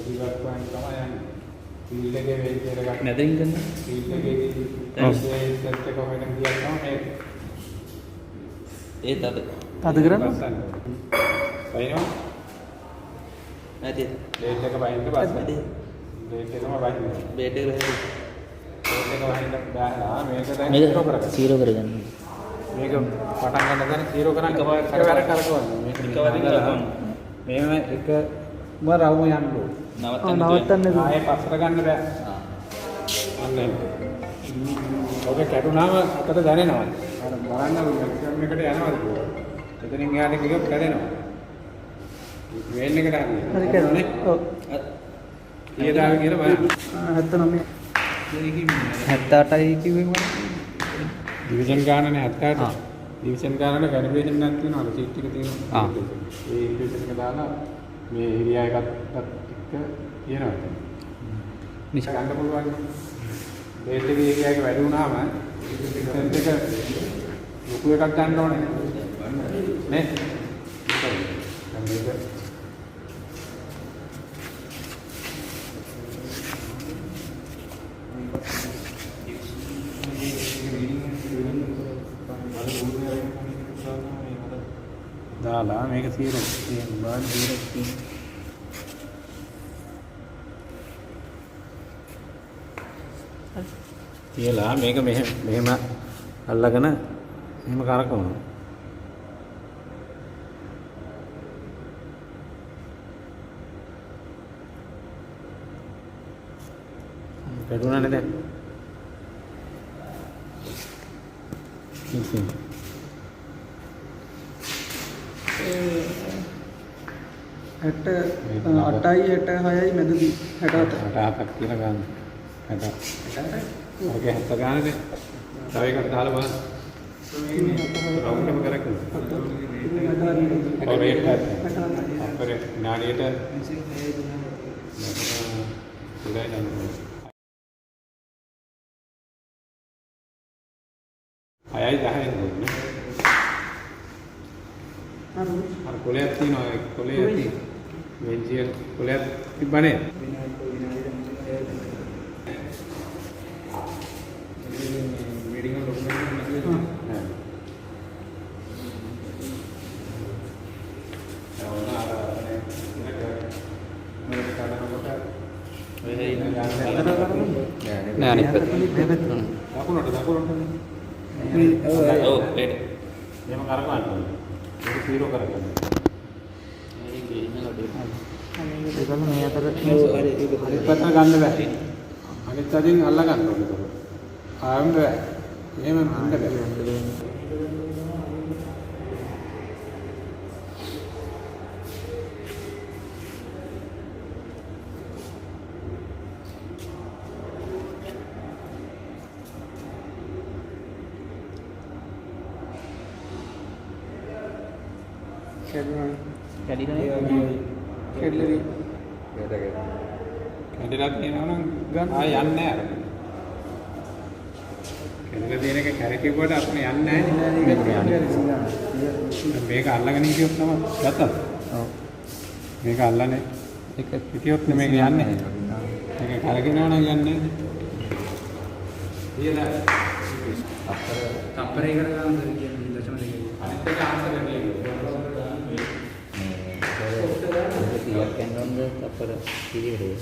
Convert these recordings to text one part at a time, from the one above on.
වැඩිවත් වයින් තමයි යන්නේ. ෆීල්ඩ් එකේ වෙයි කියලා ගන්න. නැදින් ගන්න. ෆීල්ඩ් එකේදී සෙට් එක හොයන ගියා තමයි ඒ තද. තද කරන්න. වයින්නවා. නැති. බේට් එක වයින්ද බස්. බේට් එකම වයින්ද. බේට් එක වැහෙයි. බේට් එක වයින්ද බෑ. මේක දැන් මේක සීරෝ කරගන්න. සීරෝ කරගන්න. මේක පටන් ගන්න දැන් සීරෝ කරන්න එකවර කරකවන්න. මේක එකවරින් කරකවන්න. මේව එකම රවුම යන්න ඕන. නවත්තන්න ආයේ පස්සට ගන්න බෑ. අන්න ඒක. ඔක කැඩුනාම අතට දැනෙනවා. අර බලන්න මැක්සිමම් එකට යනවාද කියලා. එතනින් එහාට ගියොත් කැඩෙනවා. වේල් එකට හරි හරියට. කැඩුනේ. ඔව්. ඊයදාව කියලා බලන්න. 79. 78යි කිව්වේ මම. ඩිවිෂන් ගානනේ 78. ඩිවිෂන් ගානට කැලිබ්‍රේෂන් එකක් තියෙනවා. චීට් එක තියෙනවා. ඒ ඉක්වේෂන් එක දාලා මේ ඒරියා එකත් එක්ක කියනවා. නිෂ්ඨ ගන්න පුළුවන්. බේස් එකේ ඒරියා එක වැඩි වුණාම ඩිස්ටන්ස් එක ලොකු එකක් ගන්න ඕනේ. නේ? දැන් මේක දාලා මේක සීරෝ තියෙන බාල් සීරෝ තියෙන කියලා මේක මෙහෙම අල්ලගෙන මෙහෙම කරකවනවා. කැඩුණානේ දැන්. ඉතින් 8යි 66යි මැදදී 67. 67ක් කියලා ගන්න. 67. ඔකේ 70 ගන්නනේ. තව එකක් දාලා බලන්න. රවුන්ඩ්ම කරකවන්න. ඔය රේට් එක. අපේ නාඩියට ඉලයි නෑ. අයයි 10යි දුන්නේ. අර කොලයක් තියෙනවා ඒ කොලේ ඇති වෙන්චියල් කොලයක් තිබ්බනේ මීටින් එක ඩොකියුමන්ට් එක නෑ නෑ අනිත් පැත්ත. දකුණට ඔව් ඒක. එහෙම කරකවන්න ඕනේ. ඒක සීරෝ කරගන්න. මේක ගේන්න ලඩේ. ඒකම මේ අතර අනිත් පැත්තට ගන්න බෑ. අනිත් අතින් අල්ල ගන්න ඕනේ ඒක. ආයෙම බෑ. එහෙම යන්න බෑ. කැඩිලා කැඩිලා තියෙනවා නම් ගන්න ආයෙ යන්නේ නැහැ අර. කැඩිලා තියෙන එක කැරකිව්වට අපිට යන්නේ නැහැ. මේක අල්ලගෙන හිටියොත් තමයි ගත්තද? ඔව්. මේක අල්ලන්නේ එක හිටියොත් මේක යන්නේ. මේක කැරකිනවා නම් යන්නේ. ඊළඟ තප්පරයකට ගන්න කියන්නේ දශම දෙකේ. අනිත් එක ආන්සර් එකේ. තියක් යනවද අපර පිළිවෙලේ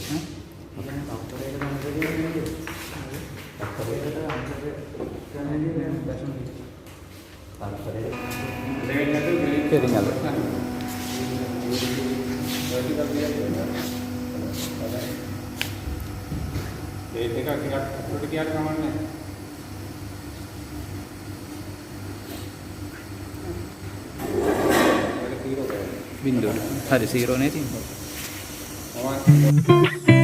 අපේ තප්පරයකට ගන්න දෙන්නේ තප්පරයකට ආන්සර් ගන්නේ දශම දෙකේ. තප්පරේ දෙකෙන් නැතුව තේරුම් ගන්න. ඒ දෙක ටිකක් අපිට කියාට කමන්නේ. බින්දුව. හරි 0 නේ තියෙන්නේ. තමයි